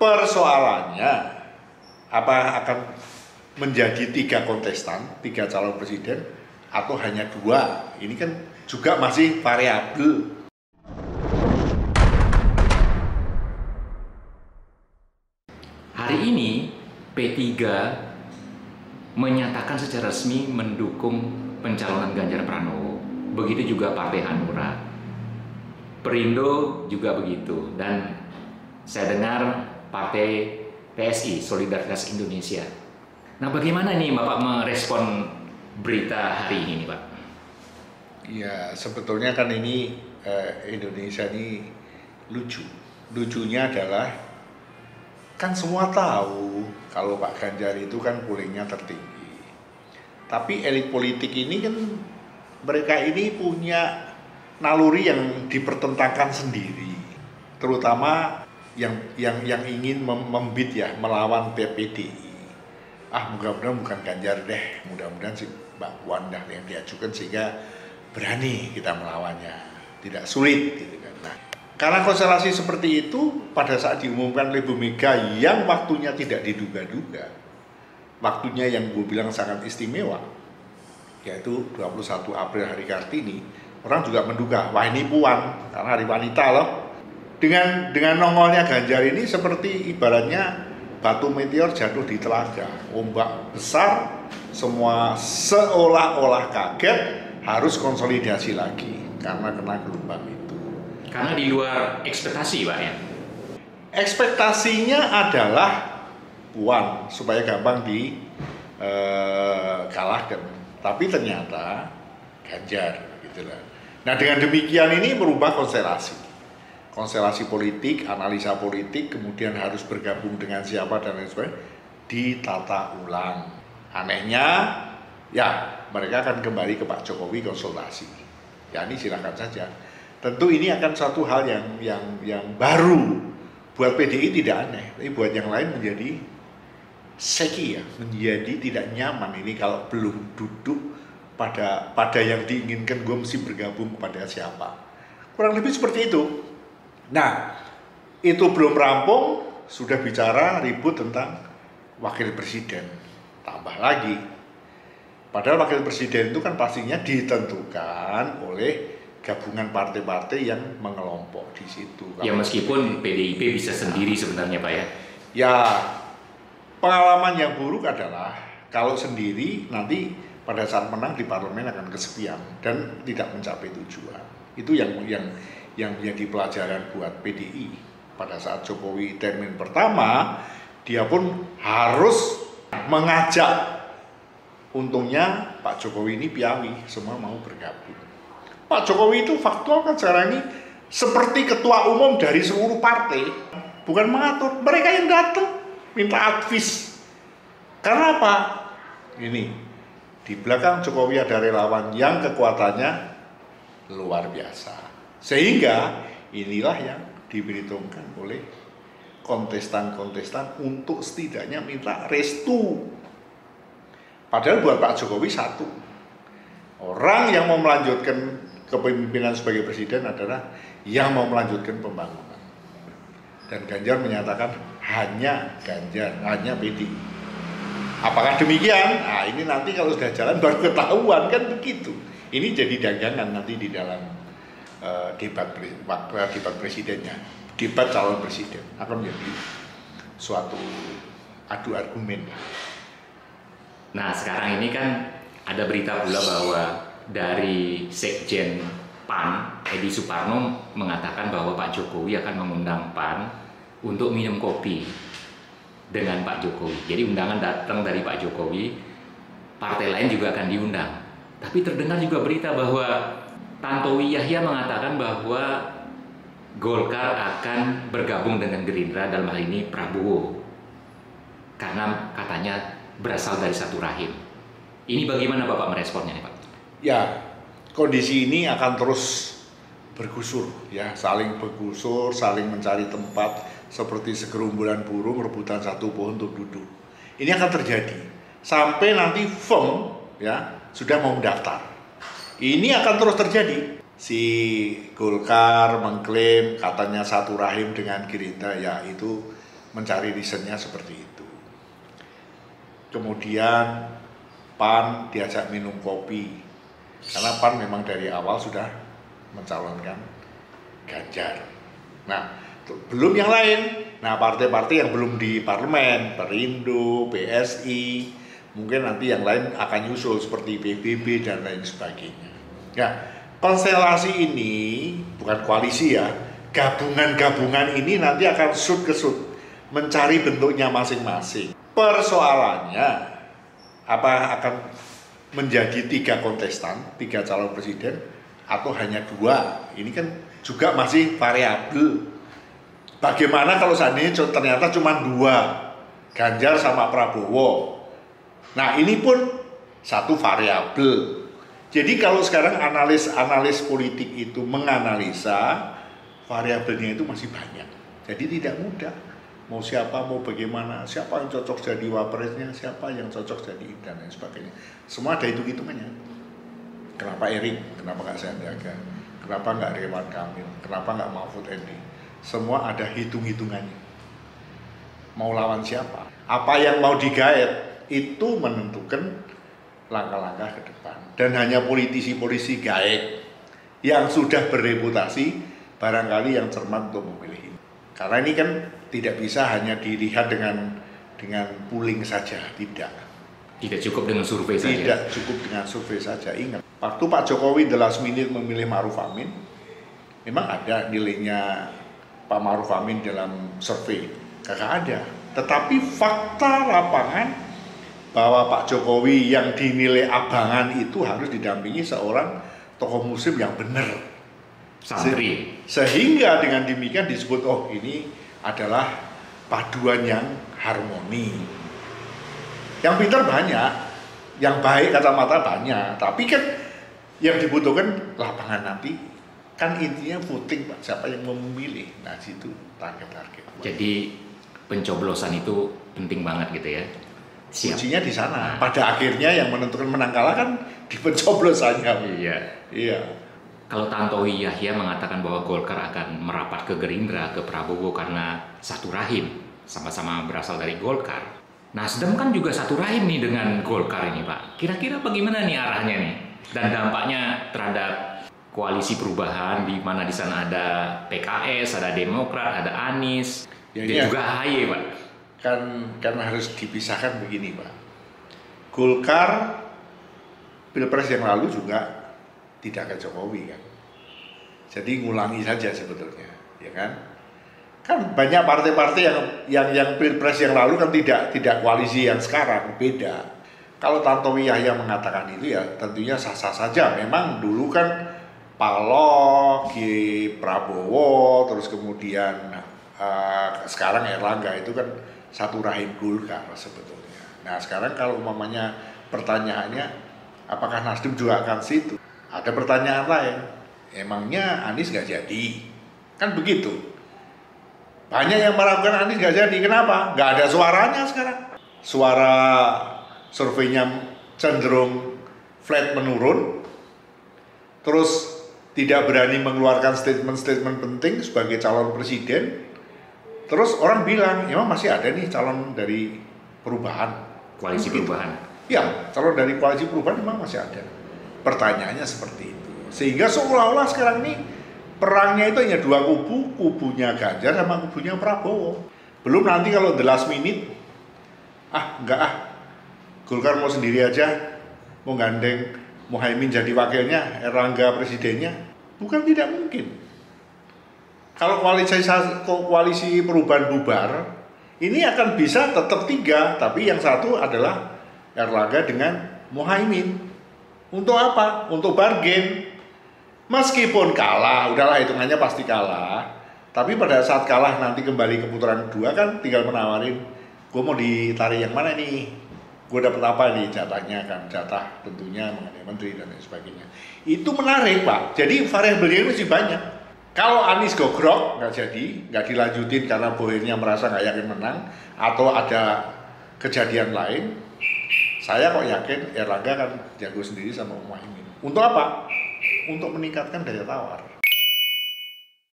Persoalannya, apa akan menjadi 3 kontestan, 3 calon presiden, atau hanya 2? Ini kan juga masih variabel. Hari ini P3 menyatakan secara resmi mendukung pencalonan Ganjar Pranowo. Begitu juga Partai Hanura. Perindo juga begitu. Dan saya dengar Partai PSI, Solidaritas Indonesia. Nah, bagaimana nih Bapak merespon berita hari ini, Pak? Ya, sebetulnya kan ini Indonesia ini lucu. Lucunya adalah kan semua tahu kalau Pak Ganjar itu kan pollingnya tertinggi. Tapi elit politik ini kan mereka ini punya naluri yang dipertentangkan sendiri. Terutama yang ingin membid ya, melawan PDI. Mudah-mudahan bukan Ganjar deh, mudah-mudahan si Mbak Puan dah yang diajukan sehingga berani kita melawannya, tidak sulit gitu kan. Nah, karena konstelasi seperti itu pada saat diumumkan oleh Bu Mega yang waktunya tidak diduga-duga, waktunya yang gue bilang sangat istimewa, yaitu 21 April hari Kartini, orang juga menduga, wah ini Puan, karena hari wanita loh. Dengan nongolnya Ganjar ini seperti ibaratnya batu meteor jatuh di telaga, ombak besar, semua seolah-olah kaget, harus konsolidasi lagi karena kena gelombang itu. Karena di luar ekspektasi, Pak ya? Ekspektasinya adalah Puan supaya gampang dikalahkan, tapi ternyata Ganjar gitulah. Nah, dengan demikian ini merubah konstelasi politik, analisa politik, kemudian harus bergabung dengan siapa dan lain sebagainya, ditata ulang. Anehnya, ya mereka akan kembali ke Pak Jokowi konsultasi. Ya ini silakan saja. Tentu ini akan suatu hal yang baru. Buat PDI tidak aneh, tapi buat yang lain menjadi seki ya, menjadi tidak nyaman ini kalau belum duduk pada yang diinginkan, gue mesti bergabung kepada siapa. Kurang lebih seperti itu. Nah, itu belum rampung, sudah bicara ribut tentang wakil presiden. Tambah lagi, padahal wakil presiden itu kan pastinya ditentukan oleh gabungan partai-partai yang mengelompok di situ. Ya meskipun PDIP bisa sendiri sebenarnya, Pak ya. Ya, pengalaman yang buruk adalah kalau sendiri nanti pada saat menang di parlemen akan kesepian dan tidak mencapai tujuan. Itu yang menjadi pelajaran buat PDI. Pada saat Jokowi termin pertama, dia pun harus mengajak. Untungnya Pak Jokowi ini piawi, semua mau bergabung. Pak Jokowi itu faktual kan sekarang ini seperti ketua umum dari seluruh partai, bukan mengatur, mereka yang datang minta advis. Karena apa? Ini di belakang Jokowi ada relawan yang kekuatannya luar biasa. Sehingga inilah yang diperhitungkan oleh kontestan-kontestan untuk setidaknya minta restu. Padahal buat Pak Jokowi satu, orang yang mau melanjutkan kepemimpinan sebagai presiden adalah yang mau melanjutkan pembangunan. Dan Ganjar menyatakan hanya Ganjar, hanya PDI. Apakah demikian? Nah ini nanti kalau sudah jalan baru ketahuan kan begitu. Ini jadi dagangan nanti di dalam debat presidennya, debat calon presiden akan menjadi suatu adu argumen. Nah sekarang ini kan ada berita pula bahwa dari Sekjen PAN, Edi Suparno mengatakan bahwa Pak Jokowi akan mengundang PAN untuk minum kopi dengan Pak Jokowi. Jadi undangan datang dari Pak Jokowi, partai lain juga akan diundang. Tapi terdengar juga berita bahwa Tantowi Yahya mengatakan bahwa Golkar akan bergabung dengan Gerindra, dalam hal ini Prabowo, karena katanya berasal dari satu rahim. Ini bagaimana Bapak meresponnya, Pak? Ya, kondisi ini akan terus bergusur, ya, saling bergusur, saling mencari tempat seperti segerombolan burung rebutan satu pohon untuk duduk. Ini akan terjadi sampai nanti firm, ya, sudah mau mendaftar. Ini akan terus terjadi. Si Golkar mengklaim katanya satu rahim dengan Gerindra, ya itu mencari reasonnya seperti itu. Kemudian PAN diajak minum kopi, karena PAN memang dari awal sudah mencalonkan Ganjar. Nah, belum yang lain. Nah, partai-partai yang belum di parlemen, Perindo, PSI, mungkin nanti yang lain akan nyusul seperti PBB dan lain sebagainya. Ya, konstelasi ini bukan koalisi ya, gabungan-gabungan ini nanti akan shoot ke shoot, mencari bentuknya masing-masing. Persoalannya, apa akan menjadi 3 kontestan, 3 calon presiden, atau hanya 2? Ini kan juga masih variabel. Bagaimana kalau seandainya ternyata cuma 2, Ganjar sama Prabowo? Nah, ini pun satu variabel. Jadi kalau sekarang analis politik itu menganalisa, variabelnya itu masih banyak. Jadi tidak mudah. Mau siapa, mau bagaimana, siapa yang cocok jadi wapresnya, siapa yang cocok jadi dan lain sebagainya. Semua ada hitung-hitungannya. Kenapa Erik, kenapa nggak Sandiaga, kenapa nggak Ridwan Kamil, kenapa nggak Mahfud MD. Semua ada hitung-hitungannya. Mau lawan siapa, apa yang mau digaet, itu menentukan langkah-langkah ke depan. Dan hanya politisi-politisi gaet yang sudah berreputasi barangkali yang cermat untuk memilih ini. Karena ini kan tidak bisa hanya dilihat dengan polling saja, tidak. Tidak cukup dengan survei saja. Tidak cukup dengan survei saja. Ingat, waktu Pak Jokowi the last minute memilih Ma'ruf Amin, memang ada nilainya Pak Ma'ruf Amin dalam survei. Kagak ada. Tetapi fakta lapangan bahwa Pak Jokowi yang dinilai abangan itu harus didampingi seorang tokoh muslim yang benar. Santri. Sehingga dengan demikian disebut, oh ini adalah paduan yang harmoni. Yang pintar banyak, yang baik kacamata banyak, tapi kan yang dibutuhkan lapangan nanti. Kan intinya voting, Pak, siapa yang mau memilih. Nah, situ target-target. Jadi pencoblosan itu penting banget gitu ya. Kuncinya di sana. Pada akhirnya yang menentukan menang kalah kan di pencoblosannya. Iya. Kalau Tantowi Yahya mengatakan bahwa Golkar akan merapat ke Gerindra, ke Prabowo karena satu rahim, sama-sama berasal dari Golkar. Nasdem kan juga satu rahim nih dengan Golkar ini, Pak. Kira-kira bagaimana nih arahnya nih? Dan dampaknya terhadap koalisi perubahan di mana di sana ada PKS, ada Demokrat, ada Anies, dan juga AHY, Pak. Kan harus dipisahkan begini, Pak. Golkar Pilpres yang lalu juga tidak ke Jokowi kan. Jadi ngulangi saja sebetulnya, ya kan? Kan banyak partai-partai yang Pilpres yang lalu kan tidak koalisi yang sekarang, beda. Kalau Tantowi Yahya mengatakan itu ya tentunya sah-sah saja. Memang dulu kan Paloh, Prabowo, terus kemudian sekarang Erlangga itu kan satu rahim Golkar sebetulnya. Nah sekarang kalau umpamanya pertanyaannya apakah Nasdem juga akan situ? Ada pertanyaan lain, emangnya Anies gak jadi? Kan begitu. Banyak yang meragukan Anies gak jadi, kenapa? Gak ada suaranya sekarang. Suara surveinya cenderung flat menurun, terus tidak berani mengeluarkan statement-statement penting sebagai calon presiden. Terus orang bilang, emang masih ada nih calon dari perubahan. Koalisi perubahan. Ya, calon dari koalisi perubahan memang masih ada. Pertanyaannya seperti itu. Sehingga seolah-olah sekarang ini perangnya itu hanya 2 kubu, kubunya Ganjar sama kubunya Prabowo. Belum nanti kalau the last minute, Golkar mau sendiri aja, mau gandeng Muhaimin jadi wakilnya, Erlangga presidennya, bukan tidak mungkin. Kalau koalisi perubahan bubar, ini akan bisa tetap 3, tapi yang satu adalah Erlangga dengan Muhaimin. Untuk apa? Untuk bargain. Meskipun kalah, udahlah hitungannya pasti kalah. Tapi pada saat kalah nanti kembali ke putaran kedua kan tinggal menawarin, gue mau ditarik yang mana nih? Gue dapat apa nih jatahnya kan? Jatah tentunya mengenai menteri dan lain sebagainya. Itu menarik, Pak. Jadi variabelnya masih banyak. Kalau Anies gogrok nggak jadi, nggak dilanjutin karena Bohirnya merasa nggak yakin menang atau ada kejadian lain, saya kok yakin Erlangga kan jago sendiri sama Muhaimin. Untuk apa? Untuk meningkatkan daya tawar.